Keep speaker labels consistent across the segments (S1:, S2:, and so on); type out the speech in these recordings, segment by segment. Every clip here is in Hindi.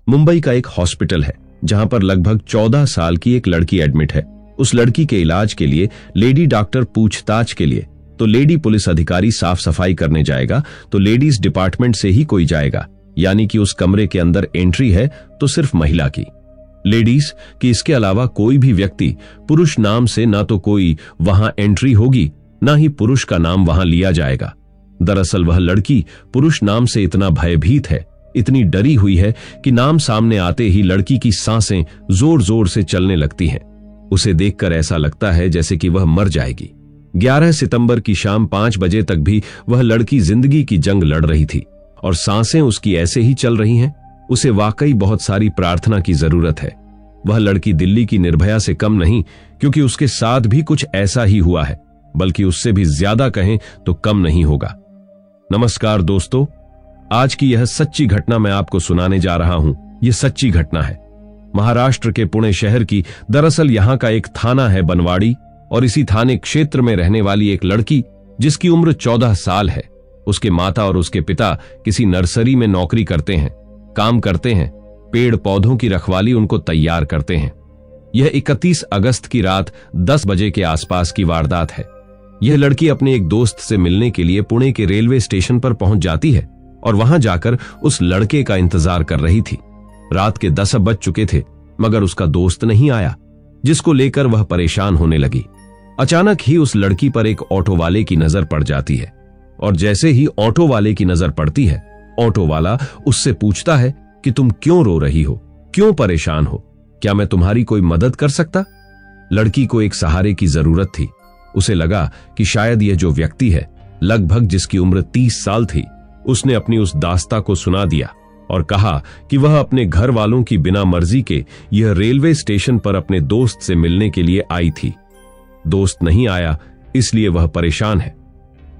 S1: मुंबई का एक हॉस्पिटल है जहां पर लगभग 14 साल की एक लड़की एडमिट है। उस लड़की के इलाज के लिए लेडी डॉक्टर पूछताछ के लिए तो लेडी पुलिस अधिकारी साफ सफाई करने जाएगा तो लेडीज डिपार्टमेंट से ही कोई जाएगा, यानी कि उस कमरे के अंदर एंट्री है तो सिर्फ महिला की, लेडीज की। इसके अलावा कोई भी व्यक्ति पुरुष नाम से ना तो कोई वहां एंट्री होगी ना ही पुरुष का नाम वहां लिया जाएगा। दरअसल वह लड़की पुरुष नाम से इतना भयभीत है, इतनी डरी हुई है कि नाम सामने आते ही लड़की की सांसें जोर जोर से चलने लगती हैं। उसे देखकर ऐसा लगता है जैसे कि वह मर जाएगी। 11 सितंबर की शाम 5 बजे तक भी वह लड़की जिंदगी की जंग लड़ रही थी और सांसें उसकी ऐसे ही चल रही हैं। उसे वाकई बहुत सारी प्रार्थना की जरूरत है। वह लड़की दिल्ली की निर्भया से कम नहीं, क्योंकि उसके साथ भी कुछ ऐसा ही हुआ है, बल्कि उससे भी ज्यादा कहें तो कम नहीं होगा। नमस्कार दोस्तों, आज की यह सच्ची घटना मैं आपको सुनाने जा रहा हूं। यह सच्ची घटना है महाराष्ट्र के पुणे शहर की। दरअसल यहां का एक थाना है बनवाड़ी, और इसी थाने क्षेत्र में रहने वाली एक लड़की जिसकी उम्र 14 साल है। उसके माता और उसके पिता किसी नर्सरी में नौकरी करते हैं, काम करते हैं, पेड़ पौधों की रखवाली उनको तैयार करते हैं। यह 31 अगस्त की रात 10 बजे के आसपास की वारदात है। यह लड़की अपने एक दोस्त से मिलने के लिए पुणे के रेलवे स्टेशन पर पहुंच जाती है और वहां जाकर उस लड़के का इंतजार कर रही थी। रात के 10 बज चुके थे, मगर उसका दोस्त नहीं आया, जिसको लेकर वह परेशान होने लगी। अचानक ही उस लड़की पर एक ऑटो वाले की नजर पड़ जाती है, और जैसे ही ऑटो वाले की नजर पड़ती है, ऑटो वाला उससे पूछता है कि तुम क्यों रो रही हो, क्यों परेशान हो, क्या मैं तुम्हारी कोई मदद कर सकता? लड़की को एक सहारे की जरूरत थी। उसे लगा कि शायद यह जो व्यक्ति है, लगभग जिसकी उम्र 30 साल थी, उसने अपनी उस दास्ता को सुना दिया और कहा कि वह अपने घर वालों की बिना मर्जी के यह रेलवे स्टेशन पर अपने दोस्त से मिलने के लिए आई थी। दोस्त नहीं आया, इसलिए वह परेशान है।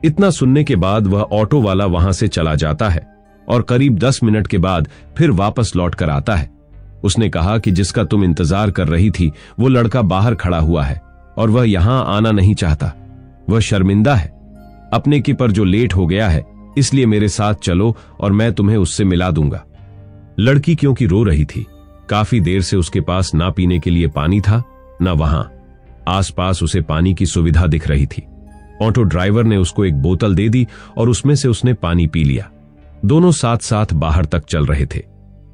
S1: इतना सुनने के बाद वह ऑटो वाला वहां से चला जाता है और करीब 10 मिनट के बाद फिर वापस लौट कर आता है। उसने कहा कि जिसका तुम इंतजार कर रही थी वो लड़का बाहर खड़ा हुआ है और वह यहां आना नहीं चाहता। वह शर्मिंदा है अपने की पर जो लेट हो गया है, इसलिए मेरे साथ चलो और मैं तुम्हें उससे मिला दूंगा। लड़की क्योंकि रो रही थी, काफी देर से उसके पास ना पीने के लिए पानी था ना वहां आसपास उसे पानी की सुविधा दिख रही थी। ऑटो ड्राइवर ने उसको एक बोतल दे दी और उसमें से उसने पानी पी लिया। दोनों साथ साथ बाहर तक चल रहे थे।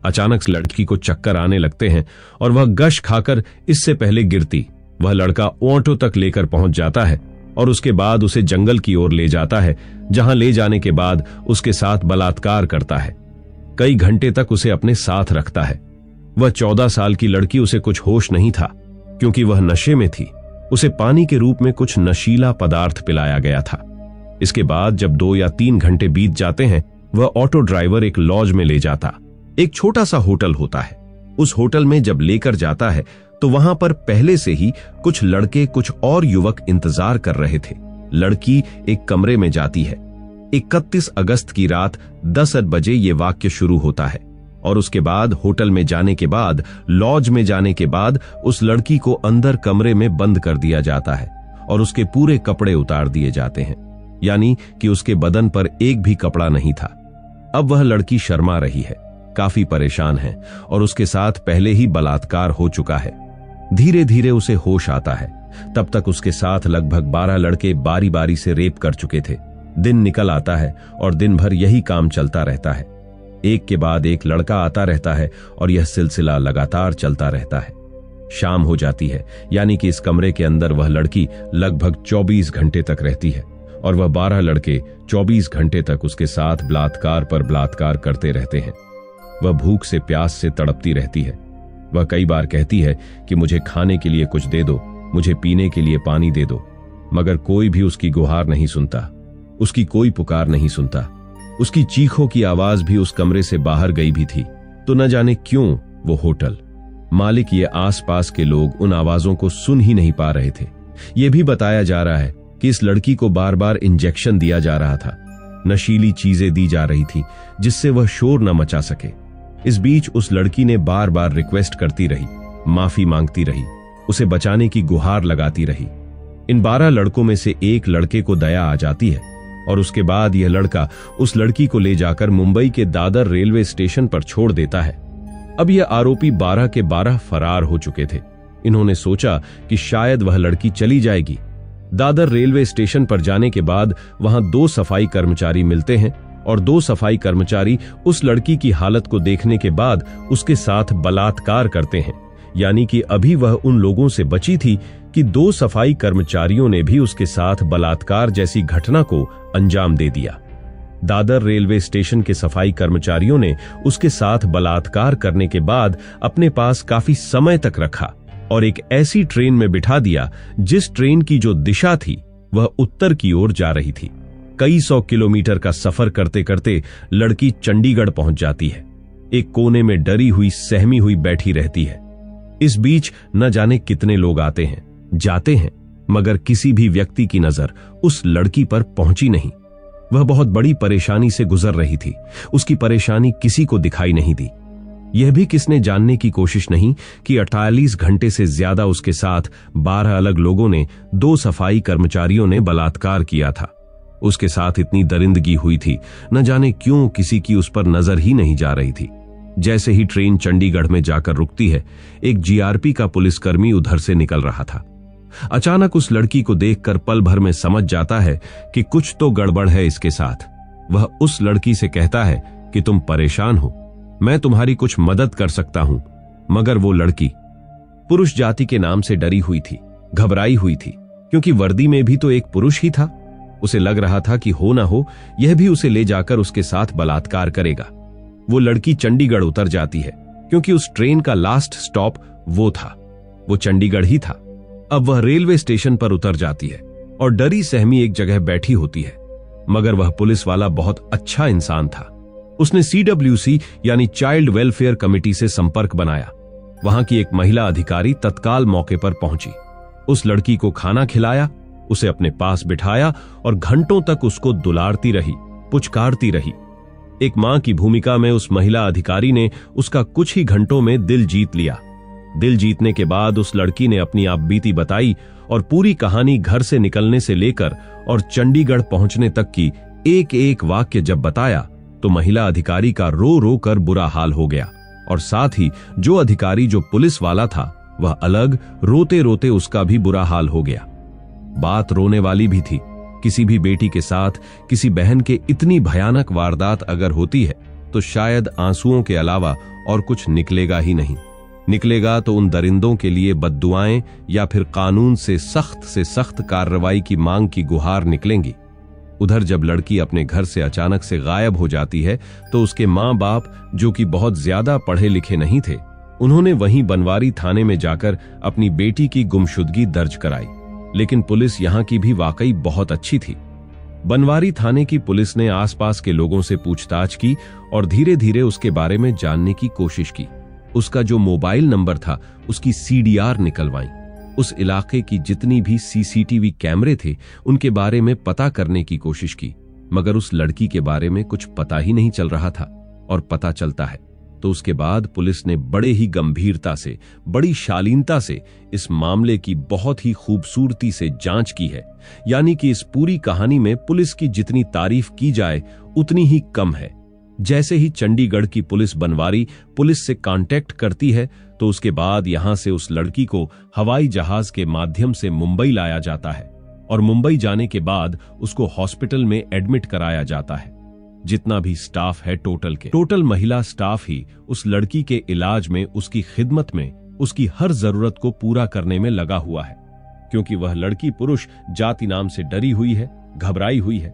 S1: अचानक लड़की को चक्कर आने लगते हैं और वह गश खाकर इससे पहले गिरती। वह लड़का ऑटो तक लेकर पहुंच जाता है और उसके बाद उसे जंगल की ओर ले जाता है, जहां ले जाने के बाद उसके साथ बलात्कार करता है। कई घंटे तक उसे अपने साथ रखता है। वह 14 साल की लड़की, उसे कुछ होश नहीं था क्योंकि वह नशे में थी। उसे पानी के रूप में कुछ नशीला पदार्थ पिलाया गया था। इसके बाद जब 2 या 3 घंटे बीत जाते हैं, वह ऑटो ड्राइवर एक लॉज में ले जाता। एक छोटा सा होटल होता है। उस होटल में जब लेकर जाता है तो वहां पर पहले से ही कुछ लड़के, कुछ और युवक इंतजार कर रहे थे। लड़की एक कमरे में जाती है। 31 अगस्त की रात 10 बजे ये वाक्य शुरू होता है और उसके बाद होटल में जाने के बाद, लॉज में जाने के बाद उस लड़की को अंदर कमरे में बंद कर दिया जाता है और उसके पूरे कपड़े उतार दिए जाते हैं, यानी कि उसके बदन पर एक भी कपड़ा नहीं था। अब वह लड़की शर्मा रही है, काफी परेशान है और उसके साथ पहले ही बलात्कार हो चुका है। धीरे धीरे उसे होश आता है। तब तक उसके साथ लगभग 12 लड़के बारी बारी से रेप कर चुके थे। दिन निकल आता है और दिन भर यही काम चलता रहता है। एक के बाद एक लड़का आता रहता है और यह सिलसिला लगातार चलता रहता है। शाम हो जाती है, यानी कि इस कमरे के अंदर वह लड़की लगभग 24 घंटे तक रहती है और वह 12 लड़के 24 घंटे तक उसके साथ बलात्कार पर बलात्कार करते रहते हैं। वह भूख से, प्यास से तड़पती रहती है। वह कई बार कहती है कि मुझे खाने के लिए कुछ दे दो, मुझे पीने के लिए पानी दे दो, मगर कोई भी उसकी गुहार नहीं सुनता, उसकी कोई पुकार नहीं सुनता। उसकी चीखों की आवाज भी उस कमरे से बाहर गई भी थी, तो न जाने क्यों वो होटल मालिक, ये आसपास के लोग उन आवाजों को सुन ही नहीं पा रहे थे। ये भी बताया जा रहा है कि इस लड़की को बार बार इंजेक्शन दिया जा रहा था, नशीली चीजें दी जा रही थी जिससे वह शोर न मचा सके। इस बीच उस लड़की ने बार बार रिक्वेस्ट करती रही, माफी मांगती रही, उसे बचाने की गुहार लगाती रही। इन 12 लड़कों में से एक लड़के को दया आ जाती है और उसके बाद यह लड़का उस लड़की को ले जाकर मुंबई के दादर रेलवे स्टेशन पर छोड़ देता है। अब यह आरोपी 12 के 12 फरार हो चुके थे। इन्होंने सोचा कि शायद वह लड़की चली जाएगी। दादर रेलवे स्टेशन पर जाने के बाद वहां 2 सफाई कर्मचारी मिलते हैं और 2 सफाई कर्मचारी उस लड़की की हालत को देखने के बाद उसके साथ बलात्कार करते हैं। यानी कि अभी वह उन लोगों से बची थी कि 2 सफाई कर्मचारियों ने भी उसके साथ बलात्कार जैसी घटना को अंजाम दे दिया। दादर रेलवे स्टेशन के सफाई कर्मचारियों ने उसके साथ बलात्कार करने के बाद अपने पास काफी समय तक रखा और एक ऐसी ट्रेन में बिठा दिया जिस ट्रेन की जो दिशा थी वह उत्तर की ओर जा रही थी। कई 100 किलोमीटर का सफर करते करते लड़की चंडीगढ़ पहुंच जाती है। एक कोने में डरी हुई सहमी हुई बैठी रहती है। इस बीच न जाने कितने लोग आते हैं जाते हैं, मगर किसी भी व्यक्ति की नजर उस लड़की पर पहुंची नहीं। वह बहुत बड़ी परेशानी से गुजर रही थी। उसकी परेशानी किसी को दिखाई नहीं दी। यह भी किसने जानने की कोशिश नहीं कि 48 घंटे से ज्यादा उसके साथ 12 अलग लोगों ने 2 सफाई कर्मचारियों ने बलात्कार किया था। उसके साथ इतनी दरिंदगी हुई थी, न जाने क्यों किसी की उस पर नजर ही नहीं जा रही थी। जैसे ही ट्रेन चंडीगढ़ में जाकर रुकती है, एक जीआरपी का पुलिसकर्मी उधर से निकल रहा था। अचानक उस लड़की को देखकर पल भर में समझ जाता है कि कुछ तो गड़बड़ है इसके साथ। वह उस लड़की से कहता है कि तुम परेशान हो, मैं तुम्हारी कुछ मदद कर सकता हूं। मगर वो लड़की पुरुष जाति के नाम से डरी हुई थी, घबराई हुई थी, क्योंकि वर्दी में भी तो एक पुरुष ही था। उसे लग रहा था कि हो ना हो यह भी उसे ले जाकर उसके साथ बलात्कार करेगा। वो लड़की चंडीगढ़ उतर जाती है, क्योंकि उस ट्रेन का लास्ट स्टॉप वो था, वो चंडीगढ़ ही था। अब वह रेलवे स्टेशन पर उतर जाती है और डरी सहमी एक जगह बैठी होती है। मगर वह पुलिस वाला बहुत अच्छा इंसान था। उसने CWC यानी चाइल्ड वेलफेयर कमेटी से संपर्क बनाया। वहां की एक महिला अधिकारी तत्काल मौके पर पहुंची। उस लड़की को खाना खिलाया, उसे अपने पास बिठाया और घंटों तक उसको दुलारती रही, पुचकारती रही। एक मां की भूमिका में उस महिला अधिकारी ने उसका कुछ ही घंटों में दिल जीत लिया। दिल जीतने के बाद उस लड़की ने अपनी आपबीती बताई और पूरी कहानी घर से निकलने से लेकर और चंडीगढ़ पहुंचने तक की एक एक वाक्य जब बताया तो महिला अधिकारी का रो रो कर बुरा हाल हो गया। और साथ ही जो अधिकारी जो पुलिस वाला था वह अलग रोते रोते उसका भी बुरा हाल हो गया। बात रोने वाली भी थी। किसी भी बेटी के साथ किसी बहन के इतनी भयानक वारदात अगर होती है तो शायद आंसुओं के अलावा और कुछ निकलेगा ही नहीं। निकलेगा तो उन दरिंदों के लिए बद्दुआएं या फिर कानून से सख्त कार्रवाई की मांग की गुहार निकलेंगी। उधर जब लड़की अपने घर से अचानक से गायब हो जाती है तो उसके माँ बाप, जो कि बहुत ज्यादा पढ़े लिखे नहीं थे, उन्होंने वहीं बनवारी थाने में जाकर अपनी बेटी की गुमशुदगी दर्ज कराई। लेकिन पुलिस यहाँ की भी वाकई बहुत अच्छी थी। बनवारी थाने की पुलिस ने आसपास के लोगों से पूछताछ की और धीरे धीरे उसके बारे में जानने की कोशिश की। उसका जो मोबाइल नंबर था उसकी CDR निकलवाई। उस इलाके की जितनी भी CCTV कैमरे थे उनके बारे में पता करने की कोशिश की, मगर उस लड़की के बारे में कुछ पता ही नहीं चल रहा था। और पता चलता है तो उसके बाद पुलिस ने बड़े ही गंभीरता से, बड़ी शालीनता से इस मामले की बहुत ही खूबसूरती से जांच की है। यानी कि इस पूरी कहानी में पुलिस की जितनी तारीफ की जाए उतनी ही कम है। जैसे ही चंडीगढ़ की पुलिस बनवारी पुलिस से कांटेक्ट करती है तो उसके बाद यहां से उस लड़की को हवाई जहाज के माध्यम से मुंबई लाया जाता है और मुंबई जाने के बाद उसको हॉस्पिटल में एडमिट कराया जाता है। जितना भी स्टाफ है टोटल महिला स्टाफ ही उस लड़की के इलाज में, उसकी खिदमत में, उसकी हर जरूरत को पूरा करने में लगा हुआ है, क्योंकि वह लड़की पुरुष जाति नाम से डरी हुई है, घबराई हुई है।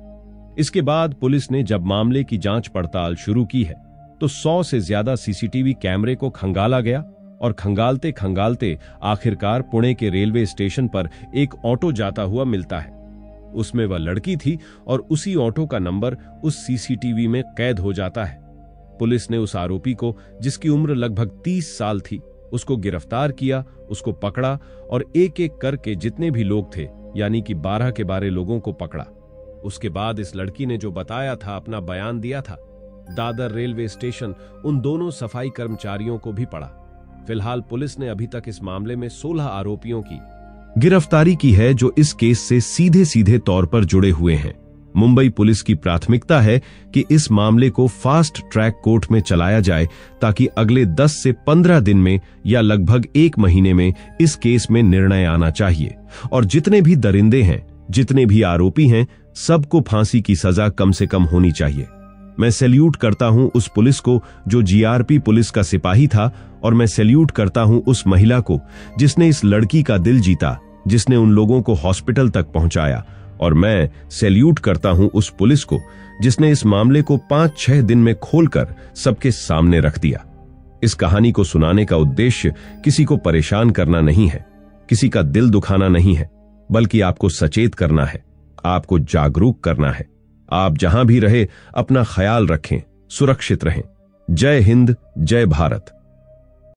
S1: इसके बाद पुलिस ने जब मामले की जांच पड़ताल शुरू की है तो 100 से ज्यादा CCTV कैमरे को खंगाला गया और खंगालते खंगालते आखिरकार पुणे के रेलवे स्टेशन पर एक ऑटो जाता हुआ मिलता है। उसमें वह लड़की थी और उसी ऑटो का नंबर उस CCTV में कैद हो जाता है। पुलिस ने उस आरोपी को, जिसकी उम्र लगभग 30 साल थी, उसको गिरफ्तार किया, उसको पकड़ा और एक एक करके जितने भी लोग थे यानी कि 12 के 12 लोगों को पकड़ा। उसके बाद इस लड़की ने जो बताया था, अपना बयान दिया था, दादर रेलवे स्टेशन उन दोनों सफाई कर्मचारियों को भी पड़ा। फिलहाल पुलिस ने अभी तक इस मामले में 16 आरोपियों की गिरफ्तारी की है जो इस केस से सीधे सीधे तौर पर जुड़े हुए हैं। मुंबई पुलिस की प्राथमिकता है कि इस मामले को फास्ट ट्रैक कोर्ट में चलाया जाए ताकि अगले 10 से 15 दिन में या लगभग 1 महीने में इस केस में निर्णय आना चाहिए और जितने भी दरिंदे हैं, जितने भी आरोपी हैं, सबको फांसी की सजा कम से कम होनी चाहिए। मैं सैल्यूट करता हूं उस पुलिस को जो जीआरपी पुलिस का सिपाही था, और मैं सैल्यूट करता हूं उस महिला को जिसने इस लड़की का दिल जीता, जिसने उन लोगों को हॉस्पिटल तक पहुंचाया, और मैं सैल्यूट करता हूं उस पुलिस को जिसने इस मामले को 5-6 दिन में खोलकर सबके सामने रख दिया। इस कहानी को सुनाने का उद्देश्य किसी को परेशान करना नहीं है, किसी का दिल दुखाना नहीं है, बल्कि आपको सचेत करना है, आपको जागरूक करना है। आप जहां भी रहे अपना ख्याल रखें, सुरक्षित रहें। जय हिंद, जय भारत।